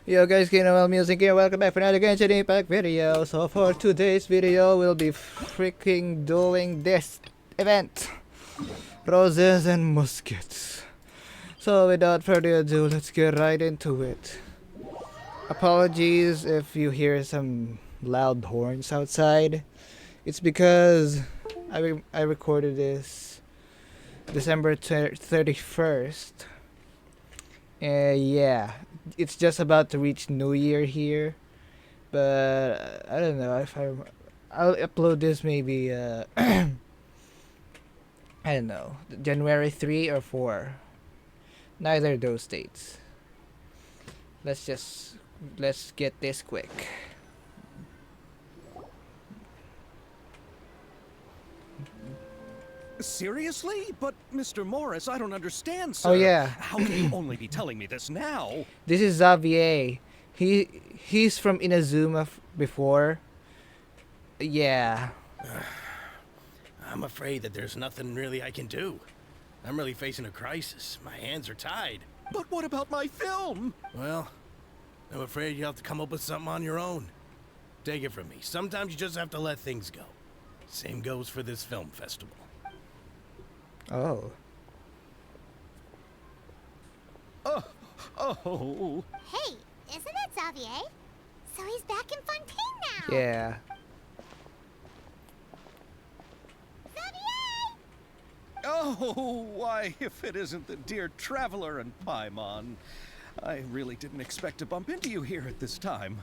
Yo guys, Kingdom Music here, welcome back for another Genshin Impact video. So for today's video, we'll be freaking doing this event. Roses and Muskets. So without further ado, let's get right into it. Apologies if you hear some loud horns outside. It's because I recorded this December 31st. Yeah, it's just about to reach New Year here, but I don't know if I'll upload this maybe I don't know, January 3 or 4. Neither of those dates. Let's get this quick. Seriously? But, Mr. Morris, I don't understand, sir. Oh yeah, How can you only be telling me this now? this is Xavier. He's from Inazuma before. Yeah. I'm afraid that there's nothing really I can do. I'm really facing a crisis. My hands are tied. But what about my film? Well, I'm afraid you'll have to come up with something on your own. Take it from me. Sometimes you just have to let things go. Same goes for this film festival. Oh. Oh. Hey, isn't that Xavier? So he's back in Fontaine now! Yeah. Xavier! Oh, why, if it isn't the dear Traveler and Paimon. I really didn't expect to bump into you here at this time.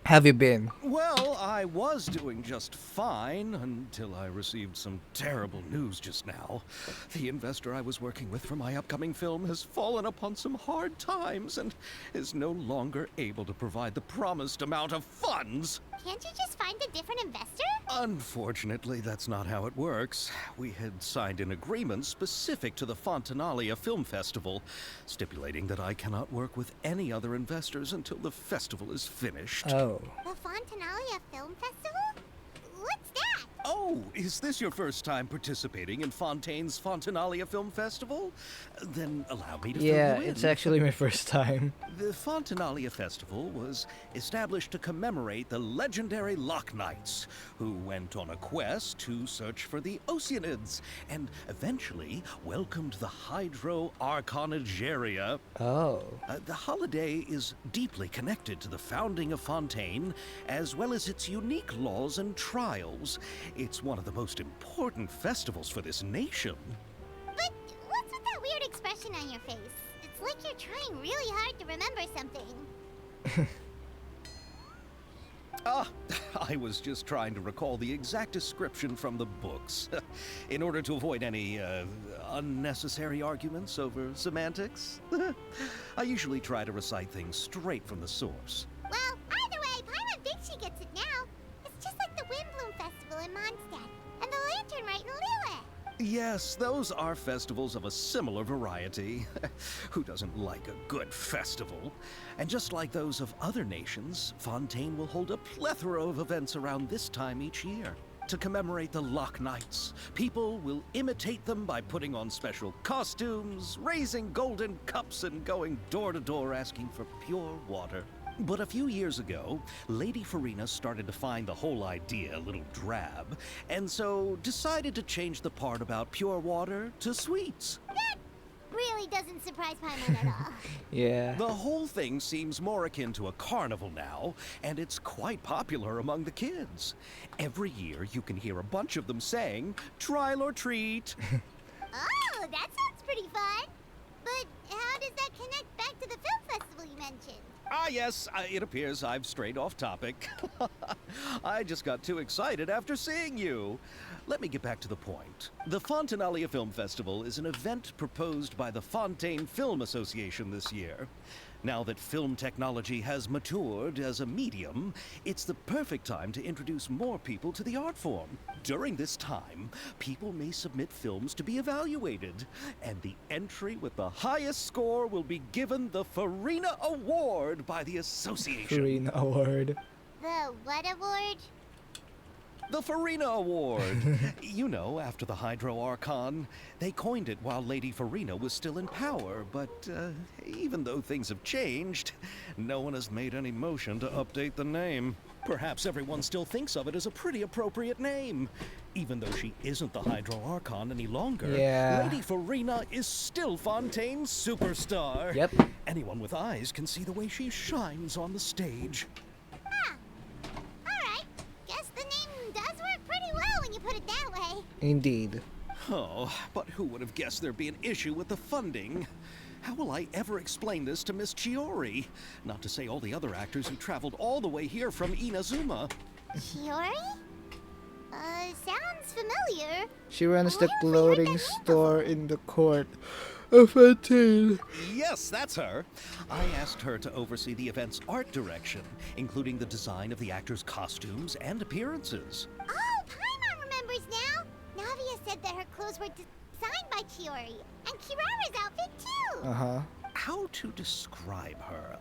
Have you been? Well, I was doing just fine until I received some terrible news just now. The investor I was working with for my upcoming film has fallen upon some hard times and is no longer able to provide the promised amount of funds. Can't you just find a different investor? Unfortunately, that's not how it works. We had signed an agreement specific to the Fontanalia Film Festival, stipulating that I cannot work with any other investors until the festival is finished. Oh. The Fontanalia Film Festival? What's that? Oh, is this your first time participating in Fontaine's Fontanalia Film Festival? Then allow me to Yeah, fill you in. it's actually my first time. The Fontanalia Festival was established to commemorate the legendary Loch Knights, who went on a quest to search for the Oceanids, and eventually welcomed the Hydro Arconageria. Oh. The holiday is deeply connected to the founding of Fontaine, as well as its unique laws and trials. It's one of the most important festivals for this nation. But what's with that weird expression on your face? It's like you're trying really hard to remember something. I was just trying to recall the exact description from the books, in order to avoid any unnecessary arguments over semantics. I usually try to recite things straight from the source. Well, either way, Paimon thinks she gets it now. It's just like the Windbloom Festival in Mondstadt, and the Lantern Rite in Lilith. Yes, those are festivals of a similar variety. Who doesn't like a good festival? And just like those of other nations, Fontaine will hold a plethora of events around this time each year. To commemorate the Loch Knights, people will imitate them by putting on special costumes, raising golden cups, and going door to door asking for pure water. But a few years ago, Lady Farina started to find the whole idea a little drab, and so decided to change the part about pure water to sweets. That really doesn't surprise Paimon at all. Yeah. The whole thing seems more akin to a carnival now, and it's quite popular among the kids. Every year you can hear a bunch of them saying, "Trial or treat." Oh, that sounds pretty fun. But how does that connect back to the film festival you mentioned? Ah, yes, it appears I've strayed off topic. I just got too excited after seeing you. Let me get back to the point. The Fontanalia Film Festival is an event proposed by the Fontaine Film Association this year. Now that film technology has matured as a medium, it's the perfect time to introduce more people to the art form. During this time, people may submit films to be evaluated, and the entry with the highest score will be given the Farina Award by the association. Green Award. The what award? The Farina Award! You know, after the Hydro Archon. They coined it while Lady Farina was still in power, but even though things have changed, no one has made any motion to update the name. Perhaps everyone still thinks of it as a pretty appropriate name. Even though she isn't the Hydro Archon any longer, Yeah. Lady Farina is still Fontaine's superstar. Yep. Anyone with eyes can see the way she shines on the stage. Huh. Alright. Guess the name does work pretty well when you put it that way. Indeed. Oh, but who would have guessed there'd be an issue with the funding? How will I ever explain this to Miss Chiori? Not to say all the other actors who traveled all the way here from Inazuma. Chiori? Sounds familiar. She runs the Where have we heard clothing that name store in the court of Fontaine. Yes, that's her. I asked her to oversee the event's art direction, including the design of the actors' costumes and appearances. Oh, Paimon remembers now. Navia said that her clothes were designed by Chiori, and Kirara's outfit too. Uh-huh. How to describe her?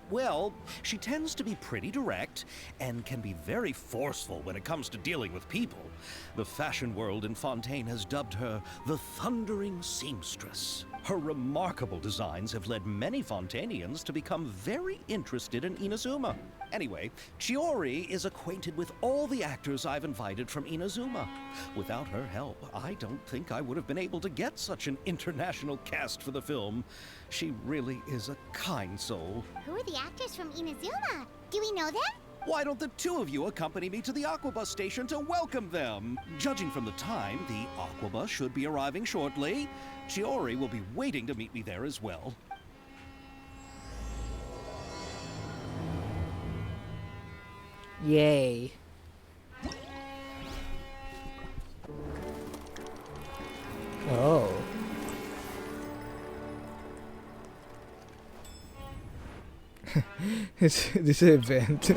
Well, she tends to be pretty direct and can be very forceful when it comes to dealing with people. The fashion world in Fontaine has dubbed her the Thundering Seamstress. Her remarkable designs have led many Fontainians to become very interested in Inazuma. Anyway, Chiori is acquainted with all the actors I've invited from Inazuma. Without her help, I don't think I would have been able to get such an international cast for the film. She really is a kind soul. Who are the actors from Inazuma? Do we know them? Why don't the two of you accompany me to the Aquabus station to welcome them? Judging from the time, the Aquabus should be arriving shortly. Chiori will be waiting to meet me there as well. Yay. Oh. This event.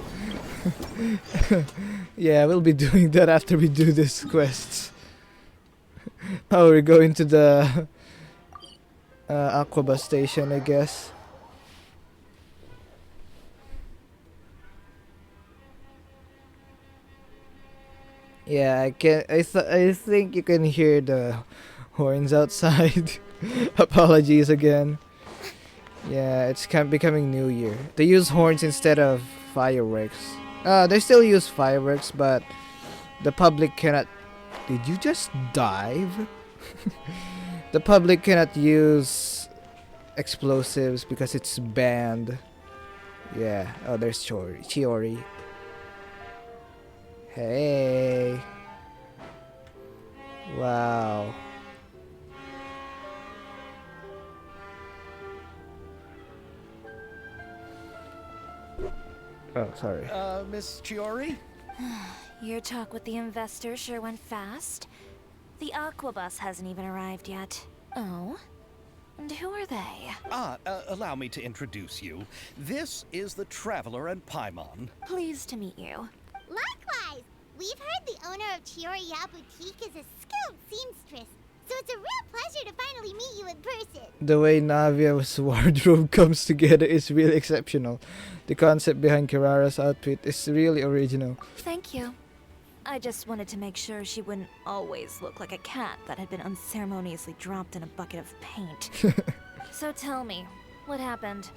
Yeah, we'll be doing that after we do this quests. Oh, we're going to the Aquabus station, I guess. Yeah, I think you can hear the horns outside. Apologies again. Yeah, it's becoming New Year. They use horns instead of fireworks. They still use fireworks, but the public cannot. Did you just dive? The public cannot use explosives because it's banned. Yeah. Oh, there's Chiori. Hey. Wow. Oh, sorry. Miss Chiori? Your talk with the investor sure went fast. The Aquabus hasn't even arrived yet. Oh? And who are they? Allow me to introduce you. This is the Traveler and Paimon. Pleased to meet you. Likewise. We've heard the owner of Chioriya Boutique is a skilled seamstress, so it's a real pleasure to finally meet you in person. The way Navia's wardrobe comes together is really exceptional. The concept behind Kirara's outfit is really original. Thank you. I just wanted to make sure she wouldn't always look like a cat that had been unceremoniously dropped in a bucket of paint. So tell me, what happened?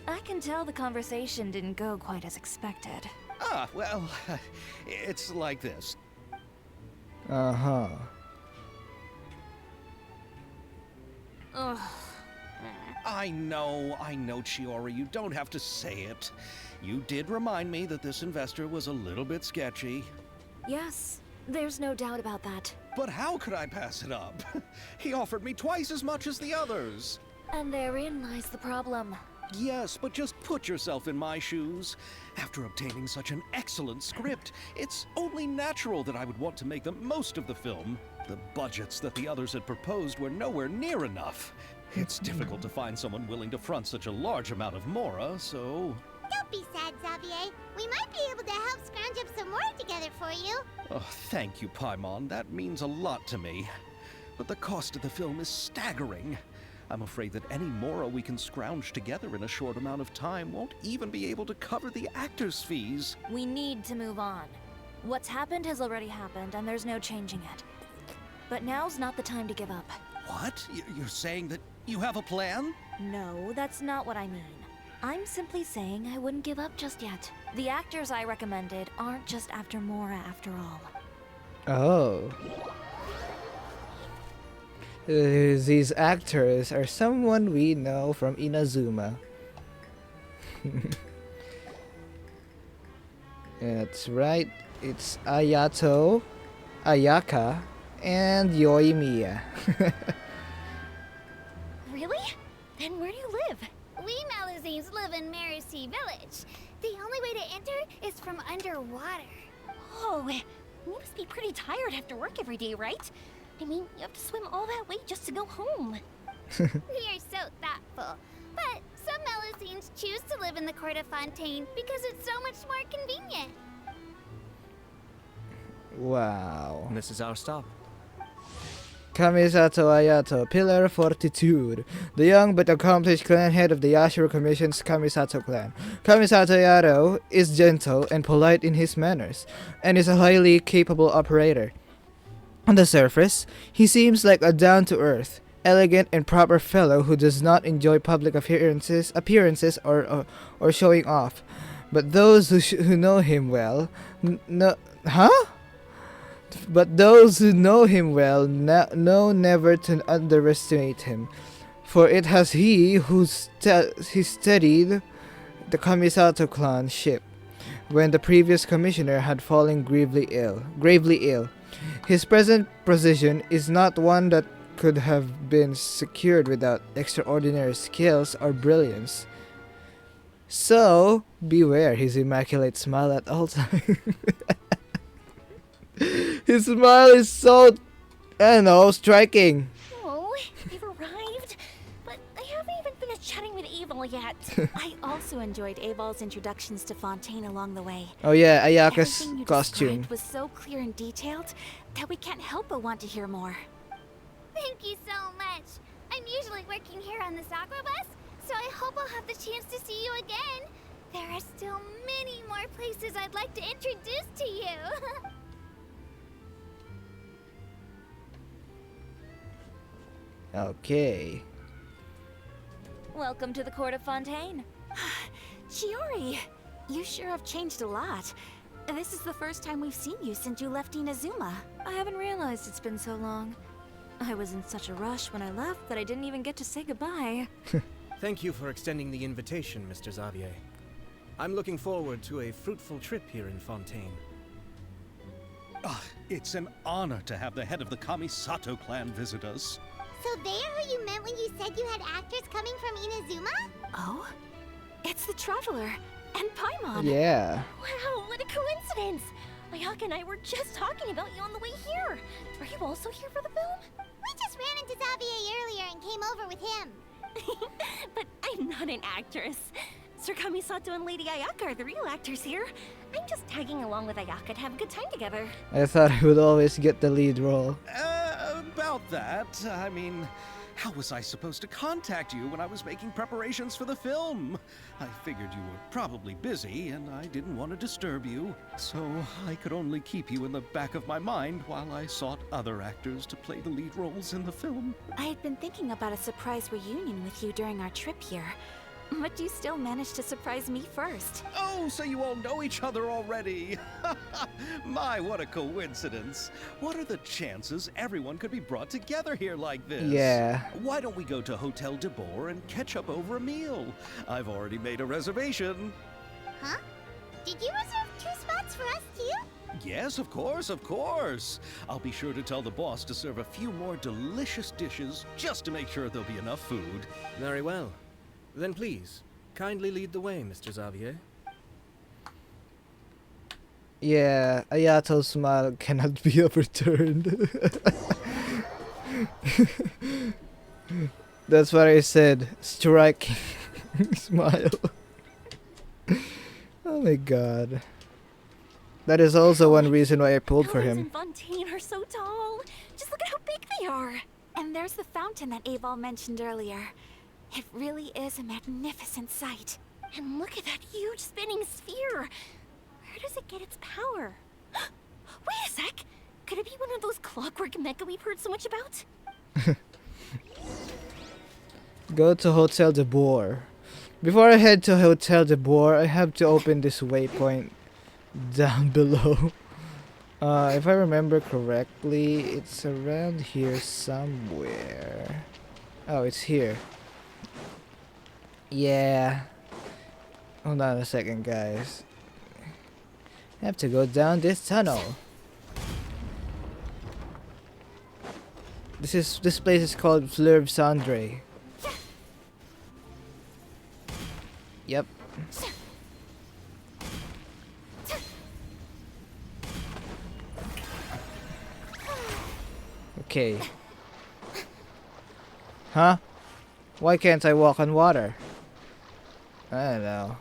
I can tell the conversation didn't go quite as expected. Well, it's like this. Uh-huh. Ugh. I know, Chiori, you don't have to say it. You did remind me that this investor was a little bit sketchy. Yes, there's no doubt about that. But how could I pass it up? He offered me twice as much as the others. And therein lies the problem. Yes, but just put yourself in my shoes. After obtaining such an excellent script, it's only natural that I would want to make the most of the film. The budgets that the others had proposed were nowhere near enough. It's difficult to find someone willing to front such a large amount of mora, so... Don't be sad, Xavier. We might be able to help scrounge up some more together for you. Oh, thank you, Paimon. That means a lot to me. But the cost of the film is staggering. I'm afraid that any mora we can scrounge together in a short amount of time won't even be able to cover the actors' fees. We need to move on. What's happened has already happened, and there's no changing it. But now's not the time to give up. What? You're saying that you have a plan? No, that's not what I mean. I'm simply saying I wouldn't give up just yet. The actors I recommended aren't just after Mora after all. Oh. These actors are someone we know from Inazuma. That's right. It's Ayato, Ayaka, and Yoimiya. Really? Then where do you live? We Malazines live in Marcy Village. The only way to enter is from underwater. Oh, you must be pretty tired after work every day, right? I mean, you have to swim all that way just to go home. We are so thoughtful. But some Malazines choose to live in the court of Fontaine because it's so much more convenient. Wow. This is our stop. Kamisato Ayato, Pillar of Fortitude, the young but accomplished clan head of the Yashiro Commission's Kamisato clan. Kamisato Ayato is gentle and polite in his manners, and is a highly capable operator. On the surface, he seems like a down-to-earth, elegant and proper fellow who does not enjoy public appearances or showing off. But those who know him well, But those who know him well know never to underestimate him, for it has he who steadied the Kamisato clan ship when the previous commissioner had fallen gravely ill. His present position is not one that could have been secured without extraordinary skills or brilliance. So, beware his immaculate smile at all times. His smile is so, striking. Oh, they've arrived, but they haven't even finished chatting with Abel yet. I also enjoyed Aval's introductions to Fontaine along the way. Oh yeah, Ayaka's Everything you costume. described was so clear and detailed that we can't help but want to hear more. Thank you so much. I'm usually working here on the Sakura bus, so I hope I'll have the chance to see you again. There are still many more places I'd like to introduce to you. Okay. Welcome to the court of Fontaine. Chiori, you sure have changed a lot. This is the first time we've seen you since you left Inazuma. I haven't realized it's been so long. I was in such a rush when I left that I didn't even get to say goodbye. Thank you for extending the invitation, Mr. Xavier. I'm looking forward to a fruitful trip here in Fontaine. It's an honor to have the head of the Kamisato clan visit us. So they are who you meant when you said you had actors coming from Inazuma? Oh? It's the Traveler and Paimon. Yeah. Wow, what a coincidence! Ayaka and I were just talking about you on the way here. Are you also here for the film? We just ran into Xavier earlier and came over with him. But I'm not an actress. Sir Kamisato and Lady Ayaka are the real actors here. I'm just tagging along with Ayaka to have a good time together. I thought I would always get the lead role. About that, I mean, how was I supposed to contact you when I was making preparations for the film? I figured you were probably busy, and I didn't want to disturb you, so I could only keep you in the back of my mind while I sought other actors to play the lead roles in the film. I had been thinking about a surprise reunion with you during our trip here. But you still managed to surprise me first. Oh, so you all know each other already! My, what a coincidence! What are the chances everyone could be brought together here like this? Yeah. Why don't we go to Hotel de Boer and catch up over a meal? I've already made a reservation. Huh? Did you reserve 2 spots for us too? Yes, of course, of course. I'll be sure to tell the boss to serve a few more delicious dishes just to make sure there'll be enough food. Very well. Then please, kindly lead the way, Mr. Xavier. Yeah, Ayato's smile cannot be overturned. That's what I said. Striking smile. Oh my god. That is also one reason why I pulled for Buildings him. in Fontaine are so tall. Just look at how big they are. And there's the fountain that Aval mentioned earlier. It really is a magnificent sight. And look at that huge spinning sphere. Where does it get its power? clockwork mecha we've heard so much about? Go to Hotel de Boer. Before I head to Hotel de Boer, I have to open this waypoint down below. If I remember correctly, it's around here somewhere. Oh, it's here. Yeah. Hold on a second, guys. I have to go down this tunnel. This place is called Fleuve Cendré. Yep. Okay. Huh? Why can't I walk on water? I don't know.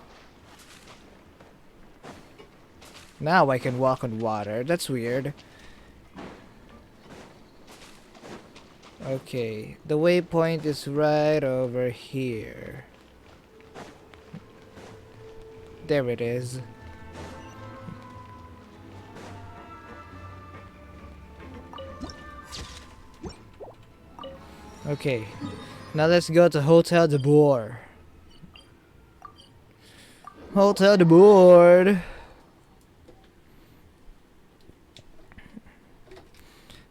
Now I can walk on water. That's weird. Okay. The waypoint is right over here. There it is. Okay. Now let's go to Hotel de Boer. Hotel de Boer.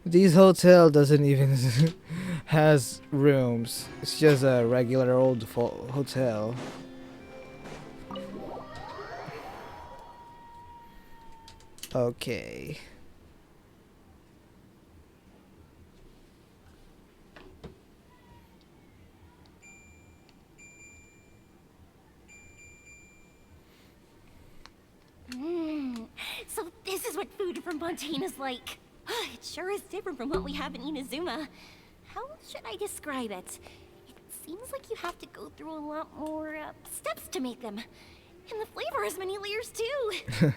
This hotel doesn't even has rooms. It's just a regular old hotel. Okay. So this is what food from Fontaine is like. It sure is different from what we have in Inazuma. How should I describe it? It seems like you have to go through a lot more steps to make them. And the flavor has many layers too.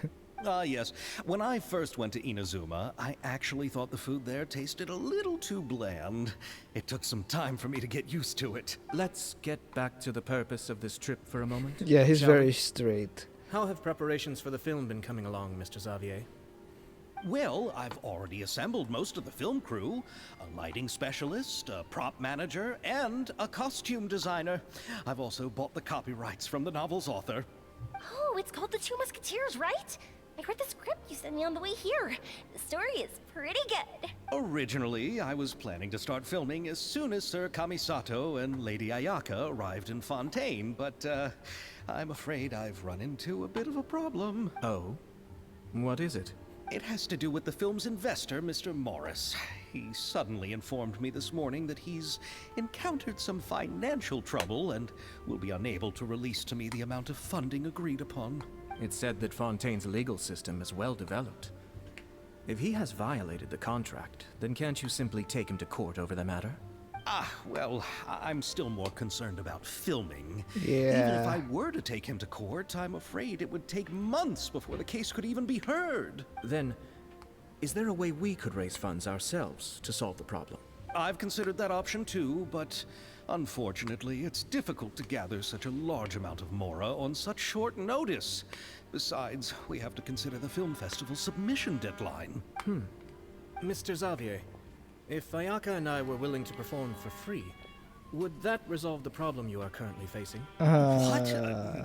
Yes. When I first went to Inazuma, I actually thought the food there tasted a little too bland. It took some time for me to get used to it. Let's get back to the purpose of this trip for a moment. Yeah, he's shall we? very straight. How have preparations for the film been coming along, Mr. Xavier? Well, I've already assembled most of the film crew. A lighting specialist, a prop manager, and a costume designer. I've also bought the copyrights from the novel's author. Oh, it's called The Two Musketeers, right? I read the script you sent me on the way here. The story is pretty good. Originally, I was planning to start filming as soon as Sir Kamisato and Lady Ayaka arrived in Fontaine, but I'm afraid I've run into a bit of a problem. Oh? What is it? It has to do with the film's investor, Mr. Morris. He suddenly informed me this morning that he's encountered some financial trouble and will be unable to release to me the amount of funding agreed upon. It's said that Fontaine's legal system is well developed. If he has violated the contract, then can't you simply take him to court over the matter? Well, I'm still more concerned about filming. Yeah. Even if I were to take him to court, I'm afraid it would take months before the case could even be heard. Then, is there a way we could raise funds ourselves to solve the problem? I've considered that option too, but unfortunately, it's difficult to gather such a large amount of mora on such short notice. Besides, we have to consider the film festival's submission deadline. Mr. Xavier, if Ayaka and I were willing to perform for free, would that resolve the problem you are currently facing? What?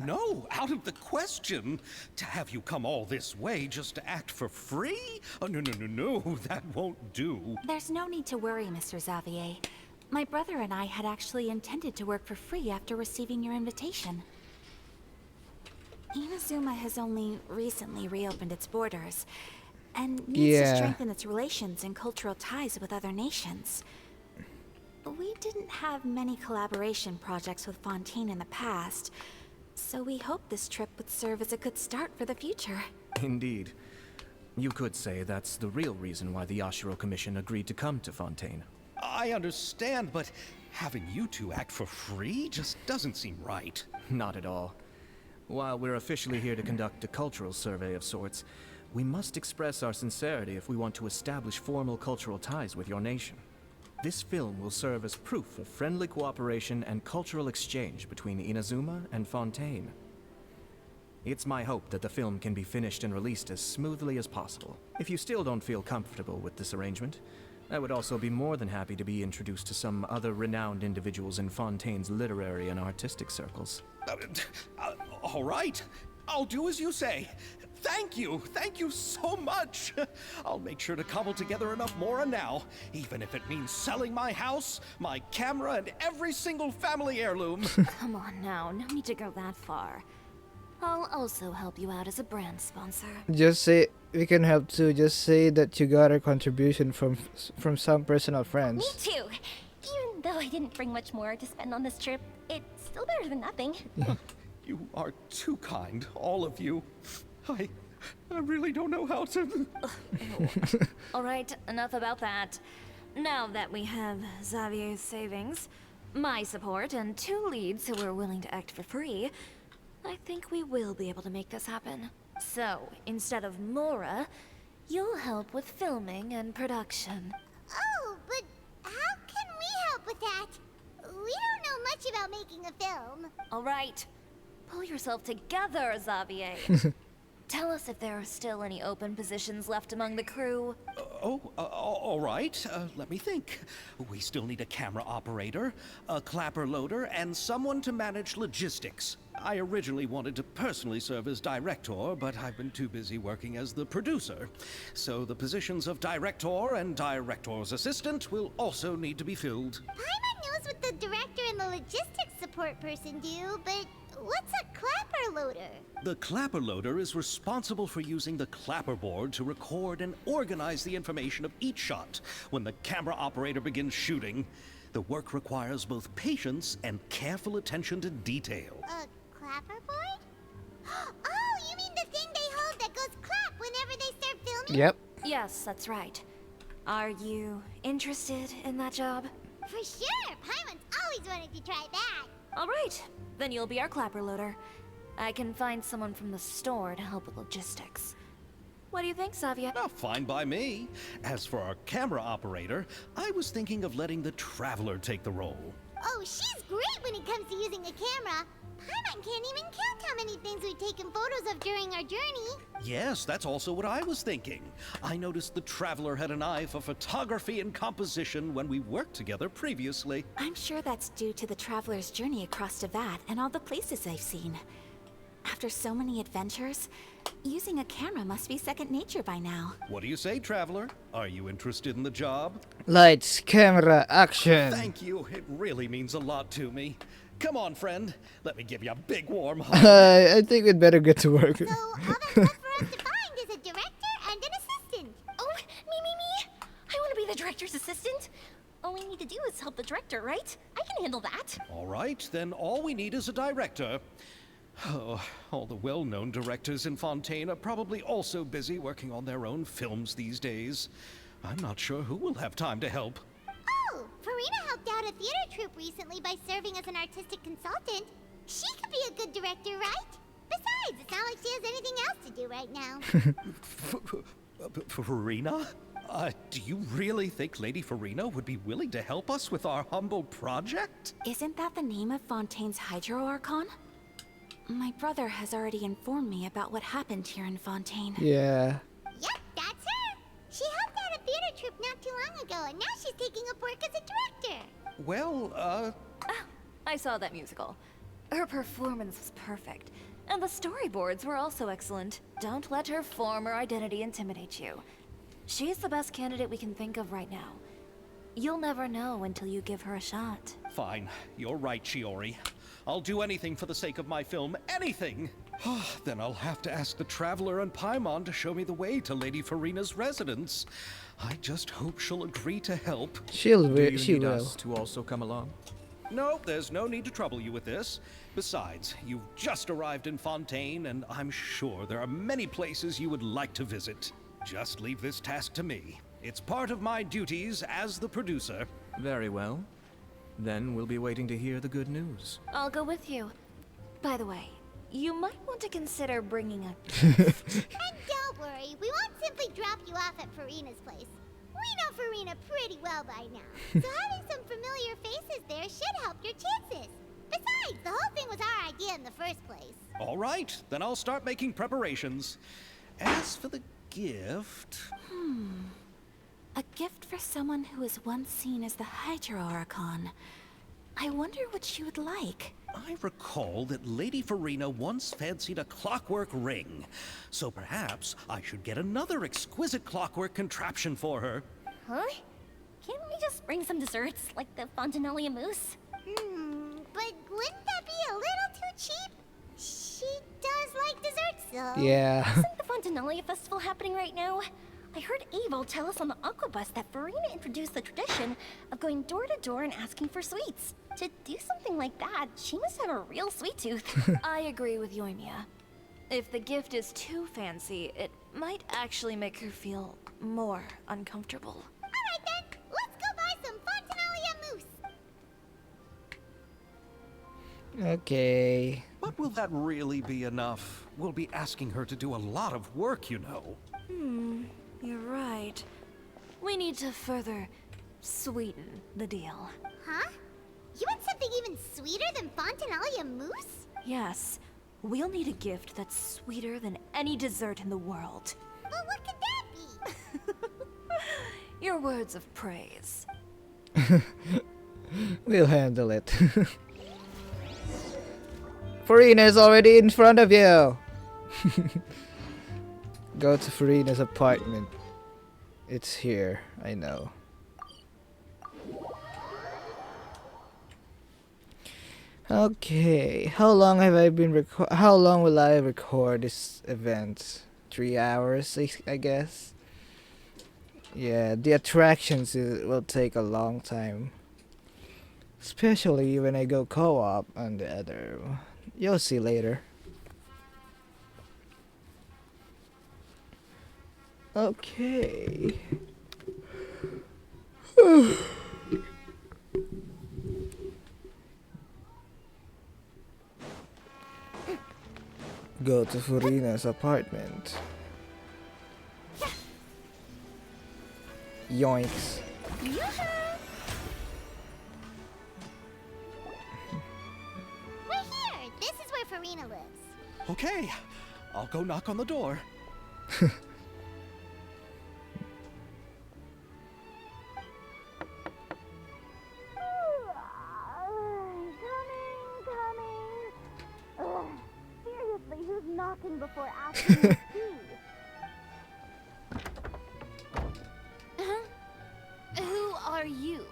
No, out of the question. To have you come all this way just to act for free? Oh, no, that won't do. There's no need to worry, Mr. Xavier. My brother and I had actually intended to work for free after receiving your invitation. Inazuma has only recently reopened its borders, and needs to strengthen its relations and cultural ties with other nations. We didn't have many collaboration projects with Fontaine in the past, so we hoped this trip would serve as a good start for the future. Indeed. You could say that's the real reason why the Yashiro Commission agreed to come to Fontaine. I understand, but having you two act for free just doesn't seem right. Not at all. While we're officially here to conduct a cultural survey of sorts, we must express our sincerity if we want to establish formal cultural ties with your nation. This film will serve as proof of friendly cooperation and cultural exchange between Inazuma and Fontaine. It's my hope that the film can be finished and released as smoothly as possible. If you still don't feel comfortable with this arrangement, I would also be more than happy to be introduced to some other renowned individuals in Fontaine's literary and artistic circles. All right. I'll do as you say. Thank you so much. I'll make sure to cobble together enough mora now, even if it means selling my house, my camera, and every single family heirloom. Come on now, no need to go that far. I'll also help you out as a brand sponsor. Just say we can help too. Just say that you got a contribution from some personal Me friends. too. Even though I didn't bring much more to spend on this trip, it's still better than nothing. You are too kind, all of you. I really don't know how to... Alright, enough about that. Now that we have Xavier's savings, my support, and 2 leads who are willing to act for free, I think we will be able to make this happen. So, instead of Mora, you'll help with filming and production. Oh, but how can we help with that? We don't know much about making a film. Alright, pull yourself together, Xavier. Tell us if there are still any open positions left among the crew. All right. Let me think. We still need a camera operator, a clapper loader, and someone to manage logistics. I originally wanted to personally serve as director, but I've been too busy working as the producer. So the positions of director and director's assistant will also need to be filled. Paimon knows what the director and the logistics support person do, but what's a clapper loader? The clapper loader is responsible for using the clapper board to record and organize the information of each shot when the camera operator begins shooting. The work requires both patience and careful attention to detail. A clapper board? Oh, you mean the thing they hold that goes clap whenever they start filming? Yep. Yes, that's right. Are you interested in that job? For sure! Paimon's always wanted to try that. Alright, then you'll be our clapper loader. I can find someone from the store to help with logistics. What do you think, Xavier? Well, fine by me. As for our camera operator, I was thinking of letting the Traveler take the role. Oh, she's great when it comes to using a camera. Paimon can't even count how many things we've taken photos of during our journey. Yes, that's also what I was thinking. I noticed the Traveler had an eye for photography and composition when we worked together previously. I'm sure that's due to the traveler's journey across Devat and all the places they've seen. After so many adventures, using a camera must be second nature by now. What do you say, Traveler? Are you interested in the job? Lights, camera, action. Thank you. It really means a lot to me. Come on, friend. Let me give you a big warm hug. I think we'd better get to work. So all that's left for us to find is a director and an assistant. Oh, me. I want to be the director's assistant. All we need to do is help the director, right? I can handle that. All right, then all we need is a director. Oh, all the well-known directors in Fontaine are probably also busy working on their own films these days. I'm not sure who will have time to help. Oh, Farina helped out a theater troupe recently by serving as an artistic consultant. She could be a good director, right? Besides, it's not like she has anything else to do right now. Farina? Do you really think Lady Farina would be willing to help us with our humble project? Isn't that the name of Fontaine's Hydro Archon? My brother has already informed me about what happened here in Fontaine. Yeah. Yep, that's her. She helped out a theater troupe not too long ago, and now she's taking up work as a director. Well, I saw that musical. Her performance was perfect, and the storyboards were also excellent. Don't let her former identity intimidate you. She's the best candidate we can think of right now. You'll never know until you give her a shot. fine. You're right, Shiori. I'll do anything for the sake of my film. Anything! Then I'll have to ask the Traveler and Paimon to show me the way to Lady Farina's residence. I just hope she'll agree to help. She Do you need will. us to also come along? No, there's no need to trouble you with this. Besides, you've just arrived in Fontaine, and I'm sure there are many places you would like to visit. Just leave this task to me. It's part of my duties as the producer. Very well. Then we'll be waiting to hear the good news. I'll go with you. By the way, you might want to consider bringing a... And don't worry, we won't simply drop you off at Farina's place. We know Farina pretty well by now, so having some familiar faces there should help your chances. Besides, the whole thing was our idea in the first place. All right, then I'll start making preparations. As for the gift... A gift for someone who was once seen as the Hydro Archon. I wonder what she would like. I recall that Lady Farina once fancied a clockwork ring, so perhaps I should get another exquisite clockwork contraption for her. Huh? Can't we just bring some desserts, like the Fontinalia mousse? But wouldn't that be a little too cheap? She does like desserts, though. Yeah. Isn't the Fontinalia festival happening right now? I heard Abel tell us on the Aquabus that Farina introduced the tradition of going door to door and asking for sweets. To do something like that, she must have a real sweet tooth. I agree with Yoimiya. If the gift is too fancy, it might actually make her feel more uncomfortable. Alright then, let's go buy some Fontinalia mousse. Okay. But will that really be enough? We'll be asking her to do a lot of work, you know. You're right. We need to further sweeten the deal. Huh? You want something even sweeter than Fontinalia mousse? Yes, we'll need a gift that's sweeter than any dessert in the world. Well, what could that be? Your words of praise. We'll handle it. Farina is already in front of you. Go to Farina's apartment. It's here, I know. Okay, how long will I record this event? 3 hours, I guess. Yeah, the attractions will take a long time. Especially when I go co-op on the other. You'll see later. Okay. Go to Farina's apartment. Yoinks. We're here! This is where Farina lives. Okay, I'll go knock on the door. Seriously, who's knocking before asking to see? Who are you?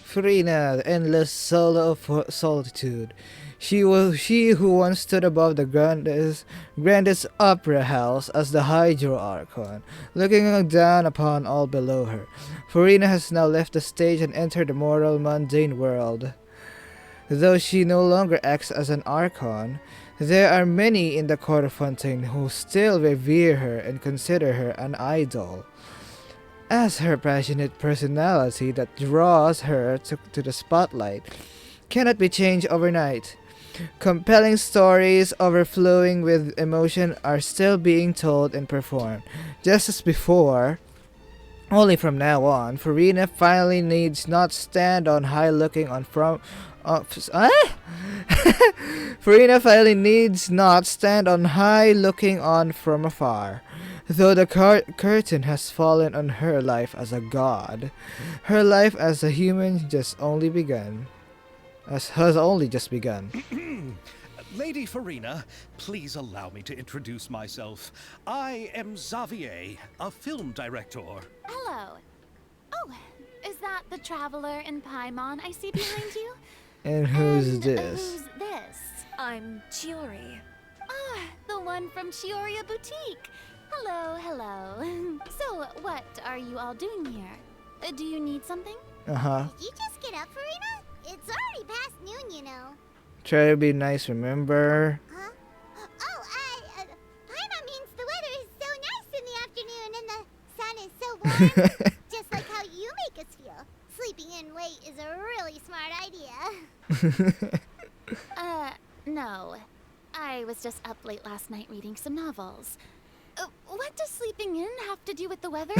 Farina, the endless soul of solitude. She who once stood above the grandest opera house as the Hydro Archon, looking down upon all below her. Farina has now left the stage and entered the mortal mundane world. Though she no longer acts as an Archon, there are many in the court of Fontaine who still revere her and consider her an idol. As her passionate personality that draws her to the spotlight cannot be changed overnight. Compelling stories overflowing with emotion are still being told and performed. Just as before, only from now on, Farina finally needs not stand on high looking on from Farina finally needs not stand on high looking on from afar. Though the curtain has fallen on her life as a god, her life as a human has only just begun. Lady Farina, please allow me to introduce myself. I am Xavier, a film director. Hello. Oh, is that the traveler in Paimon I see behind you? And who's this? Who's this? I'm Chiori. Ah, the one from Chioria Boutique. Hello, hello. So, what are you all doing here? Do you need something? Uh-huh. Did you just get up, Farina? It's already past noon, you know. Try to be nice, remember? Huh? Oh, Paimon means the weather is so nice in the afternoon and the sun is so warm. Just like how you make us feel. Sleeping in late is a really smart idea. No. I was just up late last night reading some novels. What does sleeping in have to do with the weather?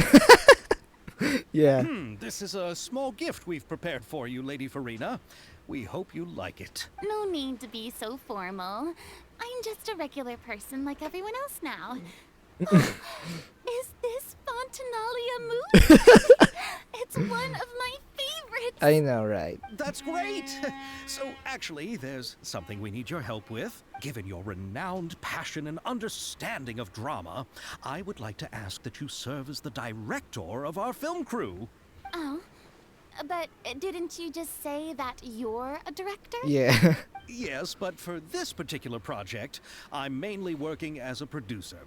Yeah. This is a small gift we've prepared for you, Lady Farina. We hope you like it. No need to be so formal. I'm just a regular person like everyone else now. Oh, is this Fontinalia movie. It's one of my favorites. I know, right? That's great! So, actually, there's something we need your help with. Given your renowned passion and understanding of drama, I would like to ask that you serve as the director of our film crew. Oh, but didn't you just say that you're a director? Yeah. Yes, but for this particular project, I'm mainly working as a producer.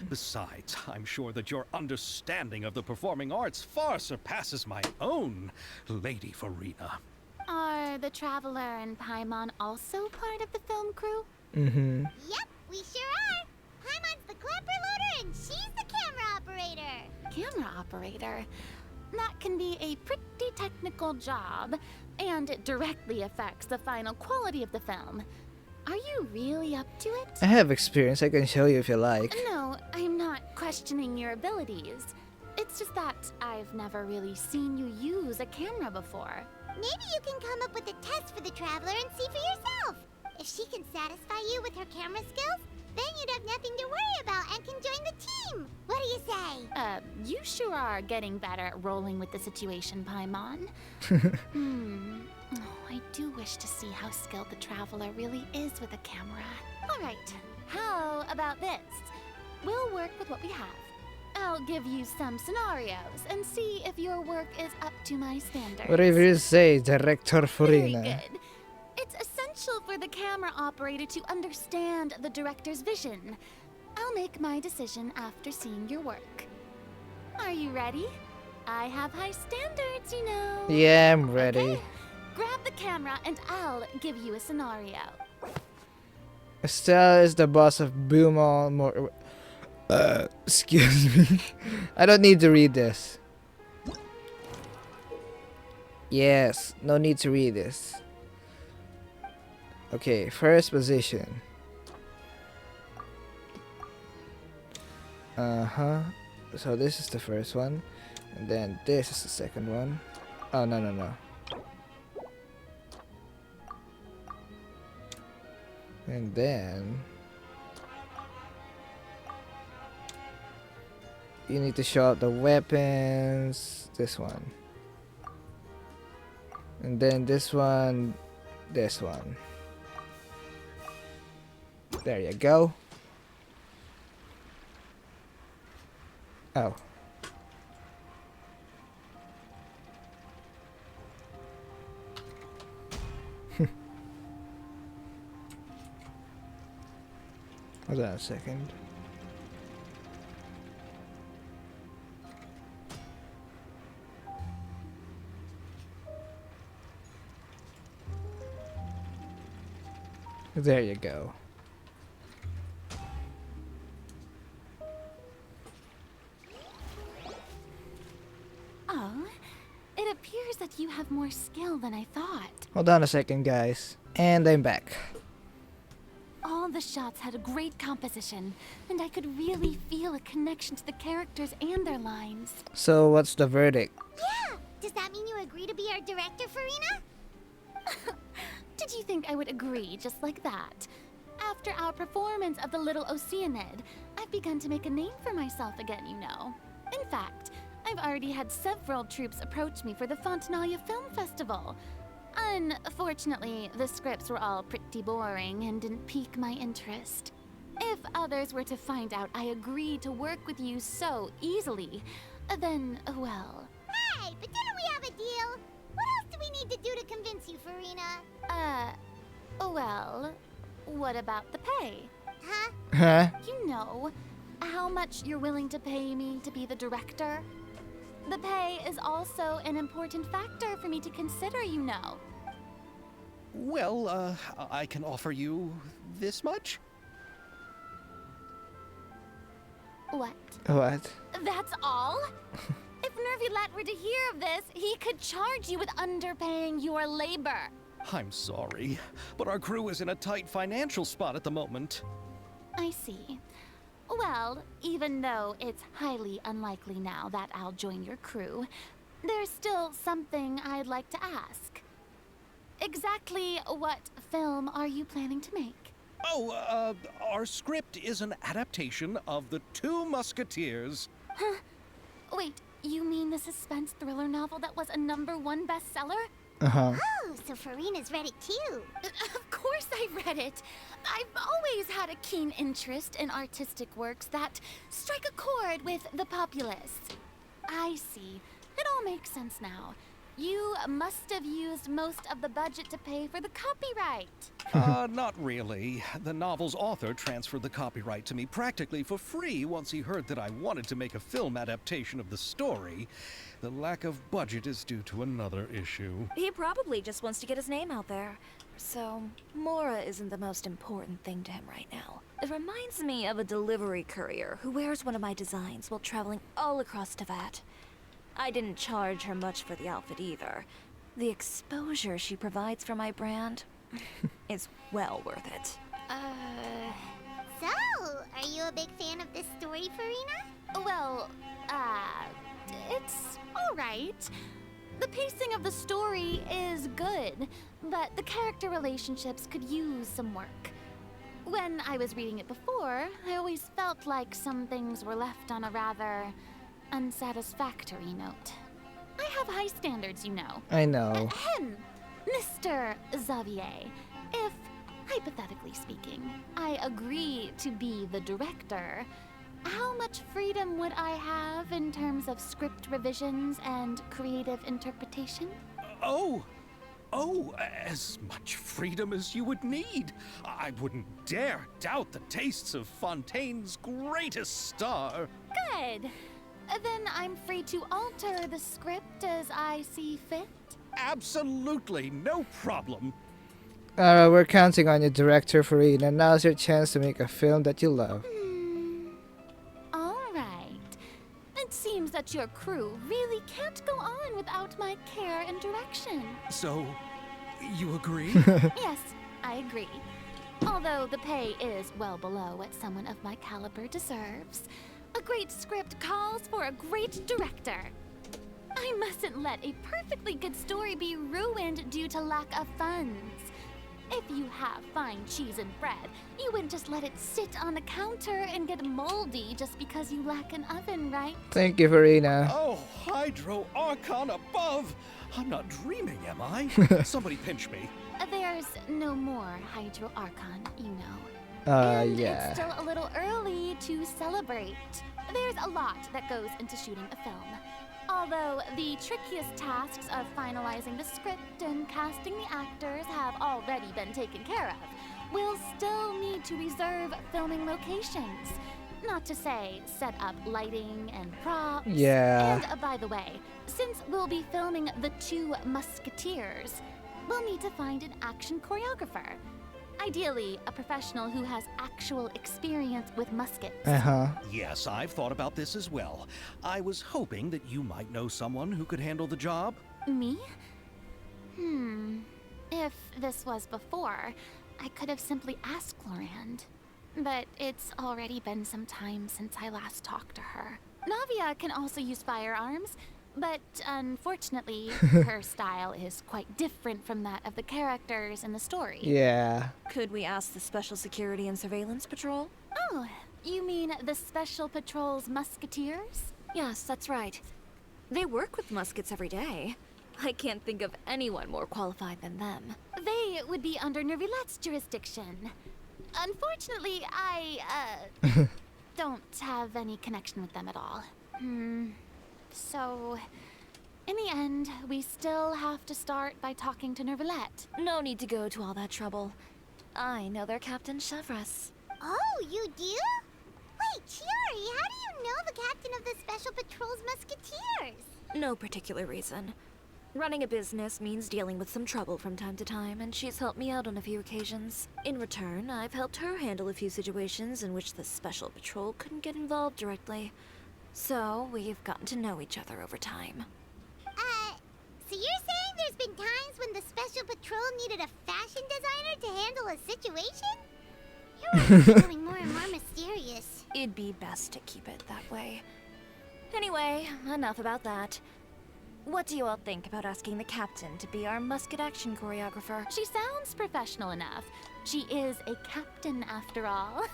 Besides, I'm sure that your understanding of the performing arts far surpasses my own, Lady Farina. Are the Traveler and Paimon also part of the film crew? Mm-hmm. Yep, we sure are. Paimon's the clapper loader and she's the camera operator. Camera operator. That can be a pretty technical job, and it directly affects the final quality of the film. Are you really up to it? I have experience. I can show you if you like. No, I'm not questioning your abilities. It's just that I've never really seen you use a camera before. Maybe you can come up with a test for the Traveler and see for yourself. If she can satisfy you with her camera skills, then you'd have nothing to worry about and can join the team. What do you say? You sure are getting better at rolling with the situation, Paimon. Oh, I do wish to see how skilled the Traveler really is with a camera. All right, how about this? We'll work with what we have. I'll give you some scenarios and see if your work is up to my standards. Whatever you say, Director Very Farina. good. It's essential for the camera operator to understand the director's vision. I'll make my decision after seeing your work. Are you ready? I have high standards, you know. Yeah, I'm ready. Okay. Grab the camera and I'll give you a scenario. Estelle is the boss of Boomall More. Excuse me. I don't need to read this. Yes, no need to read this. Okay, first position. So this is the first one. And then this is the second one. Oh, no. And then you need to show up the weapons. This one. And then this one. This one. There you go. Oh. Hold on a second. There you go. Oh, it appears that you have more skill than I thought. Hold on a second, guys. And I'm back. All the shots had a great composition, and I could really feel a connection to the characters and their lines. So what's the verdict? Yeah! Does that mean you agree to be our director, Farina? Did you think I would agree just like that? After our performance of the Little Oceanid, I've begun to make a name for myself again, you know. In fact, I've already had several troops approach me for the Fontanalia Film Festival. Unfortunately, the scripts were all pretty boring and didn't pique my interest. If others were to find out I agreed to work with you so easily, then, well... Hey, but didn't we have a deal? What else do we need to do to convince you, Farina? Well, what about the pay? Huh? Huh? You know, how much you're willing to pay me to be the director? The pay is also an important factor for me to consider, you know. Well, I can offer you this much? What? What? That's all? If Nervilat were to hear of this, he could charge you with underpaying your labor. I'm sorry, but our crew is in a tight financial spot at the moment. I see. Well, even though it's highly unlikely now that I'll join your crew, there's still something I'd like to ask. Exactly what film are you planning to make? Oh, our script is an adaptation of The Two Musketeers. Wait, You mean the suspense thriller novel that was a #1 bestseller? Uh-huh. Oh, so Farina's read it too. Of course I read it. I've always had a keen interest in artistic works that strike a chord with the populace. I see. It all makes sense now. You must have used most of the budget to pay for the copyright. Not really. The novel's author transferred the copyright to me practically for free once he heard that I wanted to make a film adaptation of the story. The lack of budget is due to another issue. He probably just wants to get his name out there. So, Mora isn't the most important thing to him right now. It reminds me of a delivery courier who wears one of my designs while traveling all across Teyvat. I didn't charge her much for the outfit either. The exposure she provides for my brand is well worth it. So, are you a big fan of this story, Farina? Well, it's alright. The pacing of the story is good, but the character relationships could use some work. When I was reading it before, I always felt like some things were left on a rather unsatisfactory note. I have high standards, you know. I know. Ahem, Mr. Xavier, if, hypothetically speaking, I agree to be the director, how much freedom would I have in terms of script revisions and creative interpretation? Oh, as much freedom as you would need. I wouldn't dare doubt the tastes of Fontaine's greatest star. Good. Then I'm free to alter the script as I see fit. Absolutely, no problem. We're counting on you, director Farina. Now's your chance to make a film that you love. All right. It seems that your crew really can't go on without my care and direction. So, you agree? Yes, I agree. Although the pay is well below what someone of my caliber deserves. A great script calls for a great director. I mustn't let a perfectly good story be ruined due to lack of funds. If you have fine cheese and bread, you wouldn't just let it sit on the counter and get moldy just because you lack an oven, right? Thank you, Farina. Oh, Hydro Archon above! I'm not dreaming, am I? Somebody pinch me. There's no more Hydro Archon, you know. And Yeah. it's still a little early to celebrate. There's a lot that goes into shooting a film. Although the trickiest tasks of finalizing the script and casting the actors have already been taken care of, we'll still need to reserve filming locations. Not to say set up lighting and props. Yeah. And by the way, since we'll be filming the 2 Musketeers, we'll need to find an action choreographer. Ideally, a professional who has actual experience with muskets. Uh-huh. Yes, I've thought about this as well. I was hoping that you might know someone who could handle the job. Me? If this was before, I could have simply asked Glorand. But it's already been some time since I last talked to her. Navia can also use firearms, but unfortunately, her style is quite different from that of the characters in the story. Yeah. Could we ask the Special Security and Surveillance Patrol? Oh, you mean the Special Patrol's Musketeers? Yes, that's right. They work with muskets every day. I can't think of anyone more qualified than them. They would be under Nervilette's jurisdiction. Unfortunately, I, don't have any connection with them at all. So, in the end, we still have to start by talking to Nervilette. No need to go to all that trouble. I know their Captain Chevres. Oh, you do? Wait, Chiari, how do you know the captain of the Special Patrol's Musketeers? No particular reason. Running a business means dealing with some trouble from time to time, and she's helped me out on a few occasions. In return, I've helped her handle a few situations in which the Special Patrol couldn't get involved directly. So, we've gotten to know each other over time. So you're saying there's been times when the Special Patrol needed a fashion designer to handle a situation? You're becoming more and more mysterious. It'd be best to keep it that way. Anyway, enough about that. What do you all think about asking the captain to be our musket action choreographer? She sounds professional enough. She is a captain after all.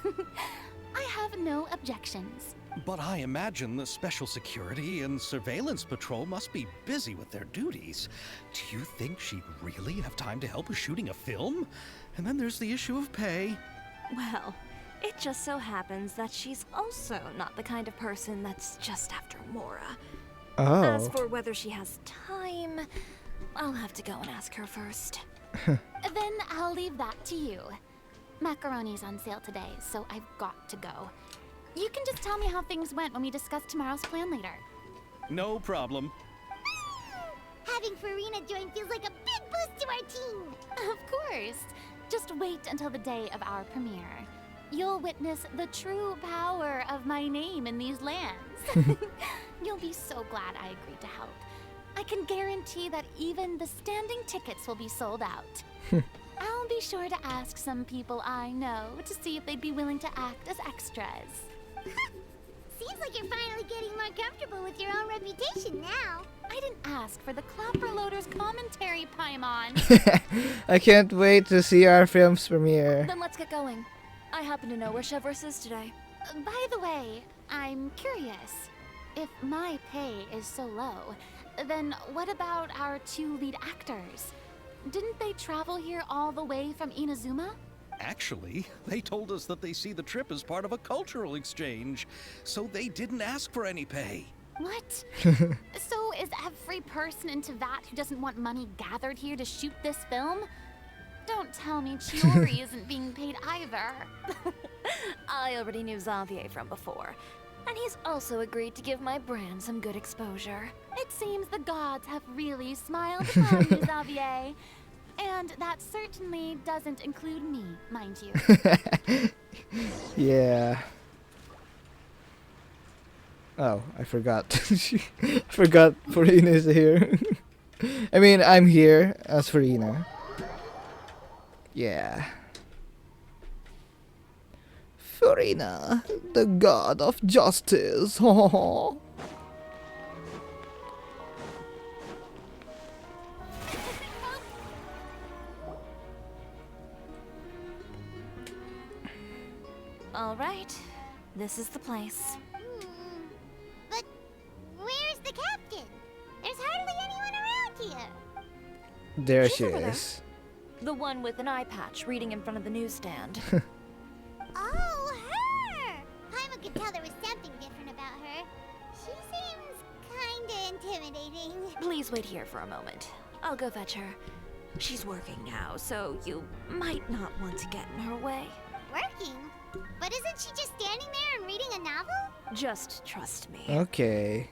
I have no objections. But I imagine the Special Security and Surveillance Patrol must be busy with their duties. Do you think she'd really have time to help with shooting a film? And then there's the issue of pay. Well, it just so happens that she's also not the kind of person that's just after Mora. As Oh. for whether she has time, I'll have to go and ask her first. Then I'll leave that to you. Macaroni's on sale today, so I've got to go. You can just tell me how things went when we discuss tomorrow's plan later. No problem. Having Farina join feels like a big boost to our team. Of course. Just wait until the day of our premiere. You'll witness the true power of my name in these lands. You'll be so glad I agreed to help. I can guarantee that even the standing tickets will be sold out. I'll be sure to ask some people I know to see if they'd be willing to act as extras. Seems like you're finally getting more comfortable with your own reputation now. I didn't ask for the Clapper Loaders commentary, Paimon. I can't wait to see our film's premiere. Then let's get going. I happen to know where Chevrolet is today. By the way, I'm curious. If my pay is so low, then what about our two lead actors? Didn't they travel here all the way from Inazuma? Actually, they told us that they see the trip as part of a cultural exchange, so they didn't ask for any pay. What? So is every person in Teyvat who doesn't want money gathered here to shoot this film? Don't tell me Chiori isn't being paid either. I already knew Xavier from before, and he's also agreed to give my brand some good exposure. It seems the gods have really smiled upon you, Xavier. And that certainly doesn't include me, mind you. Yeah. Oh, I forgot. I forgot Farina's here. I mean, I'm here as Farina. Yeah. Farina, the god of justice. All right, this is the place. But where's the captain? There's hardly anyone around here. There She's she over there. is. The one with an eye patch reading in front of the newsstand. Oh, her! Paimon could tell there was something different about her. She seems kinda intimidating. Please wait here for a moment. I'll go fetch her. She's working now, so you might not want to get in her way. Working? But isn't she just standing there and reading a novel? Just trust me. Okay.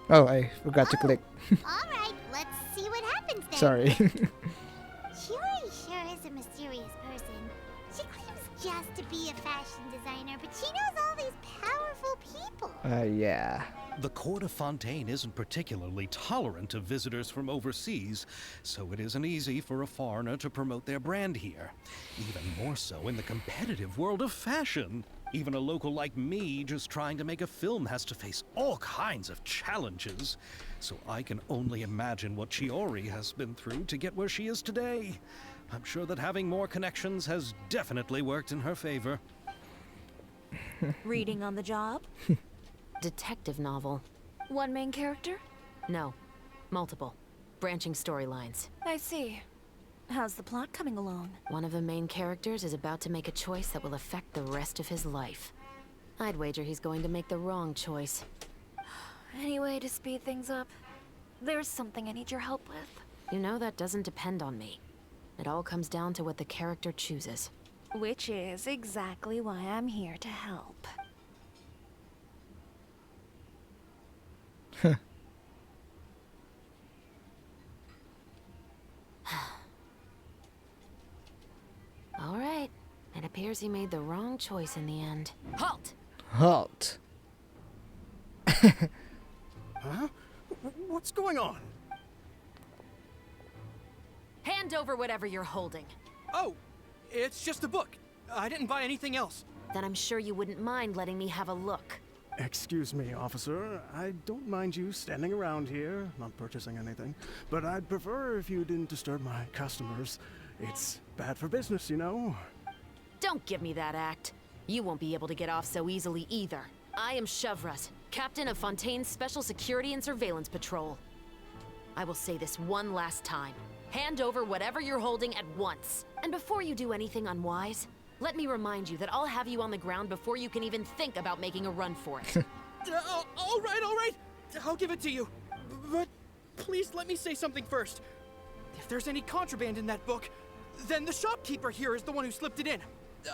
Oh, I forgot to click. Alright, let's see what happens then. Sorry. Chiori sure is a mysterious person. She claims just to be a fashion designer, but she knows all these powerful people. Yeah. The court of Fontaine isn't particularly tolerant of visitors from overseas, so it isn't easy for a foreigner to promote their brand here. Even more so in the competitive world of fashion. Even a local like me just trying to make a film has to face all kinds of challenges. So I can only imagine what Chiori has been through to get where she is today. I'm sure that having more connections has definitely worked in her favor. Reading on the job? Detective novel. One main character? No. Multiple. Branching storylines. I see. How's the plot coming along? One of the main characters is about to make a choice that will affect the rest of his life. I'd wager he's going to make the wrong choice. Any way to speed things up? There's something I need your help with. You know that doesn't depend on me. It all comes down to what the character chooses. Which is exactly why I'm here to help. All right. It appears he made the wrong choice in the end. Halt! Halt. Huh? What's going on? Hand over whatever you're holding. Oh, it's just a book. I didn't buy anything else. Then I'm sure you wouldn't mind letting me have a look. Excuse me, officer. I don't mind you standing around here, not purchasing anything, but I'd prefer if you didn't disturb my customers. It's bad for business, you know. Don't give me that act. You won't be able to get off so easily either. I am Chevreuse, captain of Fontaine's Special Security and Surveillance Patrol. I will say this one last time. Hand over whatever you're holding at once. And before you do anything unwise, let me remind you that I'll have you on the ground before you can even think about making a run for it. All right. I'll give it to you. But please let me say something first. If there's any contraband in that book, then the shopkeeper here is the one who slipped it in.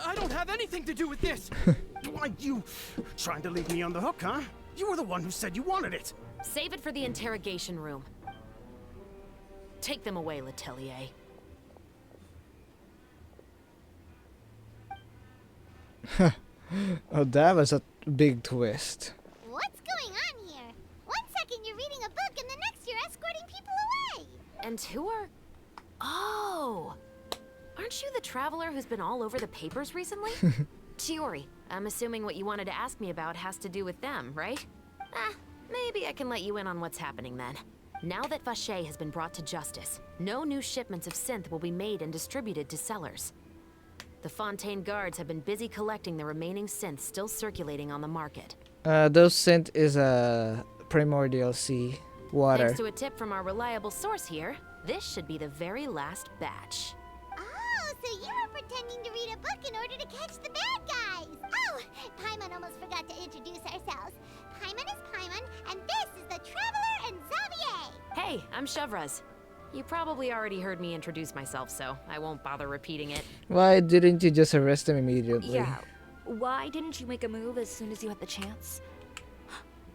I don't have anything to do with this. Why, you trying to leave me on the hook, huh? You were the one who said you wanted it. Save it for the interrogation room. Take them away, Letelier. Oh, that was a big twist. What's going on here? 1 second you're reading a book and the next you're escorting people away. And who are... Oh! Aren't you the traveler who's been all over the papers recently? Chiori, I'm assuming what you wanted to ask me about has to do with them, right? Maybe I can let you in on what's happening then. Now that Vacher has been brought to justice, no new shipments of synth will be made and distributed to sellers. The Fontaine guards have been busy collecting the remaining synth still circulating on the market. Those scent is a primordial sea water. Thanks to a tip from our reliable source here, this should be the very last batch. Oh, so you were pretending to read a book in order to catch the bad guys. Oh, Paimon almost forgot to introduce ourselves. Paimon is Paimon, and this is the Traveler and Xavier. Hey, I'm Chevreuse. You probably already heard me introduce myself, so I won't bother repeating it. Why didn't you just arrest him immediately? Yeah. Why didn't you make a move as soon as you had the chance?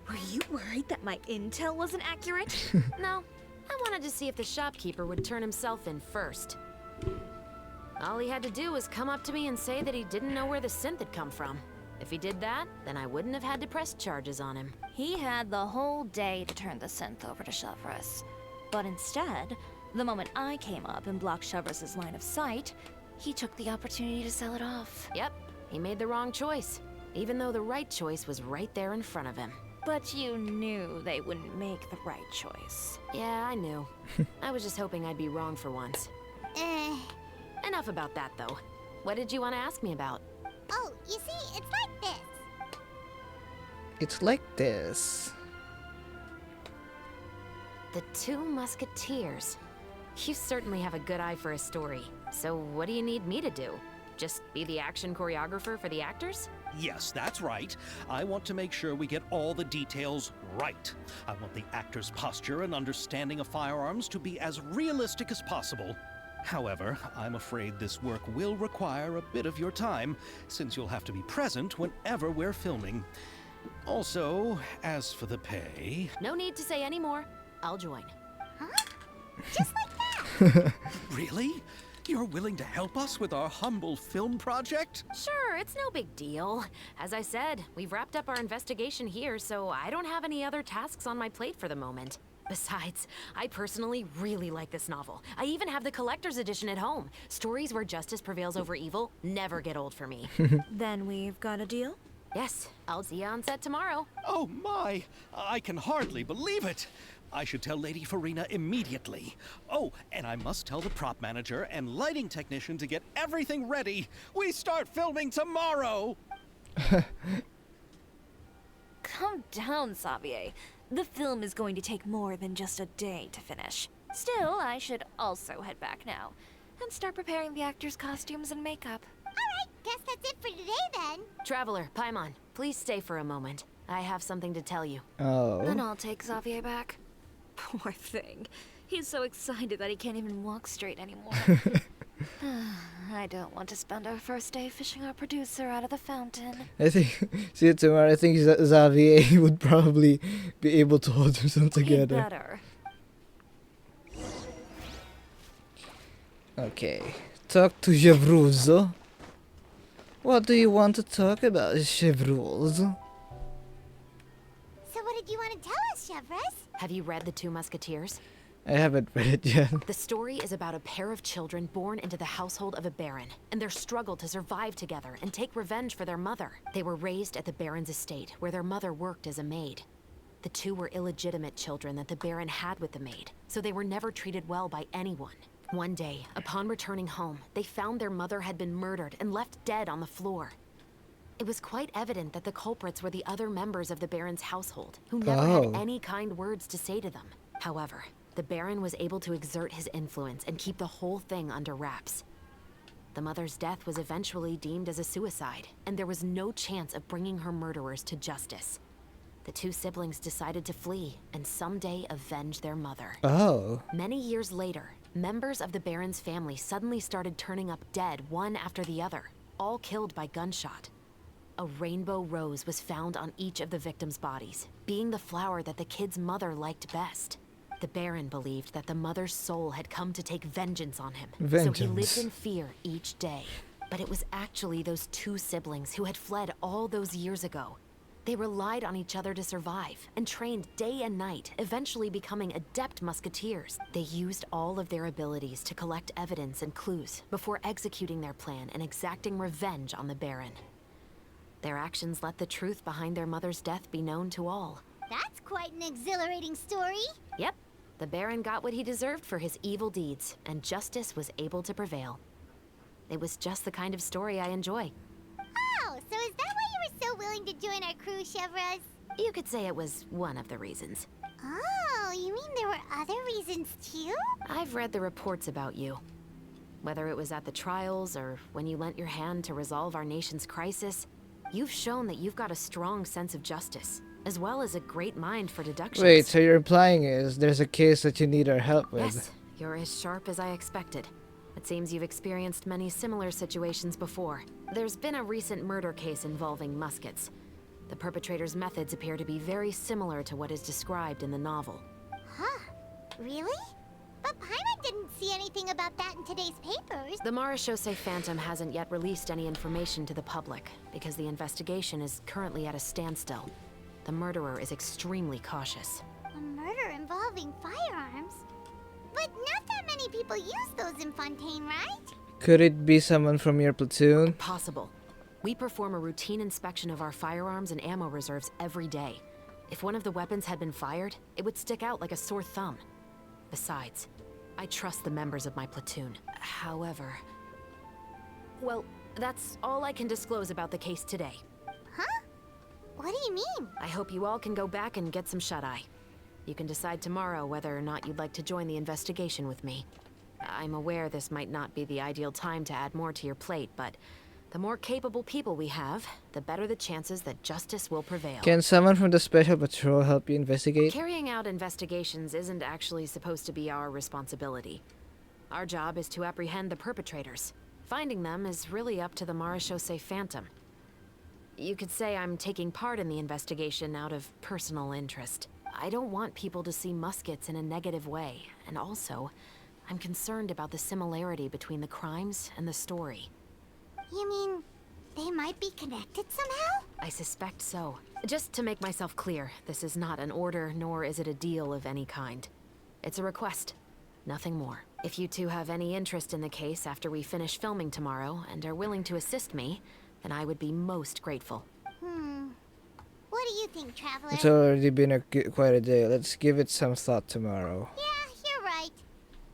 Were you worried that my intel wasn't accurate? No, I wanted to see if the shopkeeper would turn himself in first. All he had to do was come up to me and say that he didn't know where the synth had come from. If he did that, then I wouldn't have had to press charges on him. He had the whole day to turn the synth over to Chevreuse. But instead, the moment I came up and blocked Chevreuse's line of sight, he took the opportunity to sell it off. Yep, he made the wrong choice, even though the right choice was right there in front of him. But you knew they wouldn't make the right choice. Yeah, I knew. I was just hoping I'd be wrong for once. Enough about that, though. What did you want to ask me about? Oh, you see, it's like this. It's like this. The Two Musketeers. You certainly have a good eye for a story. So what do you need me to do? Just be the action choreographer for the actors? Yes, that's right. I want to make sure we get all the details right. I want the actor's posture and understanding of firearms to be as realistic as possible. However, I'm afraid this work will require a bit of your time, since you'll have to be present whenever we're filming. Also, as for the pay... No need to say any more. I'll join. Huh? Just like that? Really? You're willing to help us with our humble film project? Sure, it's no big deal. As I said, we've wrapped up our investigation here, so I don't have any other tasks on my plate for the moment. Besides, I personally really like this novel. I even have the collector's edition at home. Stories where justice prevails over evil never get old for me. Then we've got a deal? Yes, I'll see you on set tomorrow. Oh my! I can hardly believe it! I should tell Lady Farina immediately. Oh, and I must tell the prop manager and lighting technician to get everything ready. We start filming tomorrow! Calm down, Xavier. The film is going to take more than just a day to finish. Still, I should also head back now and start preparing the actors' costumes and makeup. Alright, guess that's it for today then. Traveler, Paimon, please stay for a moment. I have something to tell you. Oh. Then I'll take Xavier back. Poor thing. He's so excited that he can't even walk straight anymore. I don't want to spend our first day fishing our producer out of the fountain. I think, see it tomorrow. I think Xavier would probably be able to hold himself He'd together. better. Okay, talk to Chevreuse. What do you want to talk about, Chevreuse? So what did you want to tell us, Chevreuse? Have you read The Two Musketeers? I haven't read it yet. The story is about a pair of children born into the household of a baron, and their struggle to survive together and take revenge for their mother. They were raised at the baron's estate, where their mother worked as a maid. The two were illegitimate children that the baron had with the maid, so they were never treated well by anyone. One day, upon returning home, they found their mother had been murdered and left dead on the floor. It was quite evident that the culprits were the other members of the Baron's household, who never had any kind words to say to them. However, the Baron was able to exert his influence and keep the whole thing under wraps. The mother's death was eventually deemed as a suicide, and there was no chance of bringing her murderers to justice. The two siblings decided to flee and someday avenge their mother. Oh. Many years later, members of the Baron's family suddenly started turning up dead one after the other, all killed by gunshot. A rainbow rose was found on each of the victims' bodies, being the flower that the kid's mother liked best. The Baron believed that the mother's soul had come to take vengeance on him, so he lived in fear each day. But it was actually those two siblings who had fled all those years ago. They relied on each other to survive and trained day and night, eventually becoming adept musketeers. They used all of their abilities to collect evidence and clues before executing their plan and exacting revenge on the Baron. Their actions let the truth behind their mother's death be known to all. That's quite an exhilarating story. Yep, the Baron got what he deserved for his evil deeds, and justice was able to prevail. It was just the kind of story I enjoy. Oh, so is that why you were so willing to join our crew, Chevros? You could say it was one of the reasons. Oh, you mean there were other reasons too? I've read the reports about you. Whether it was at the trials or when you lent your hand to resolve our nation's crisis, you've shown that you've got a strong sense of justice, as well as a great mind for deductions. Wait, so you're implying is there's a case that you need our help with? Yes, you're as sharp as I expected. It seems you've experienced many similar situations before. There's been a recent murder case involving Muskets. The perpetrator's methods appear to be very similar to what is described in the novel. Huh? Really? But Paimon didn't see anything about that in today's papers. The Marechaussee Phantom hasn't yet released any information to the public because the investigation is currently at a standstill. The murderer is extremely cautious. A murder involving firearms? But not that many people use those in Fontaine, right? Could it be someone from your platoon? Possible. We perform a routine inspection of our firearms and ammo reserves every day. If one of the weapons had been fired, it would stick out like a sore thumb. Besides, I trust the members of my platoon. However... Well, that's all I can disclose about the case today. Huh? What do you mean? I hope you all can go back and get some shut-eye. You can decide tomorrow whether or not you'd like to join the investigation with me. I'm aware this might not be the ideal time to add more to your plate, but the more capable people we have, the better the chances that justice will prevail. Can someone from the Special Patrol help you investigate? Carrying out investigations isn't actually supposed to be our responsibility. Our job is to apprehend the perpetrators. Finding them is really up to the Marechaussee Phantom. You could say I'm taking part in the investigation out of personal interest. I don't want people to see Muskets in a negative way, and also, I'm concerned about the similarity between the crimes and the story. You mean they might be connected somehow? I suspect so. Just to make myself clear, this is not an order, nor is it a deal of any kind. It's a request, nothing more. If you two have any interest in the case after we finish filming tomorrow and are willing to assist me, then I would be most grateful. What do you think, Traveler? It's already been quite a day. Let's give it some thought tomorrow. Yeah, you're right.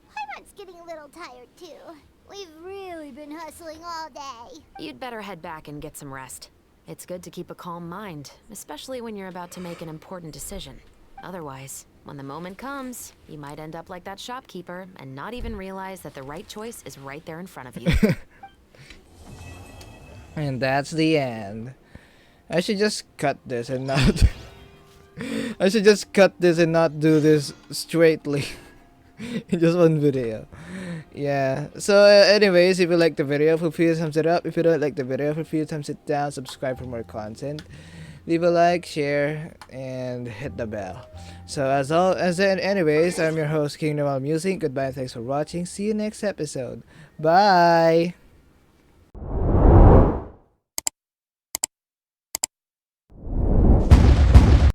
Paimon's getting a little tired too. We've really been hustling all day. You'd better head back and get some rest. It's good to keep a calm mind, especially when you're about to make an important decision. Otherwise, when the moment comes, you might end up like that shopkeeper and not even realize that the right choice is right there in front of you. And that's the end. I should just cut this and not... I should just cut this and not do this straightly. In just one video. Yeah. So anyways, if you like the video, feel free to thumbs it up. If you don't like the video, feel free to thumbs it down. Subscribe for more content. Leave a like, share, and hit the bell. So anyways, I'm your host, King Noel Music. Goodbye and thanks for watching. See you next episode. Bye!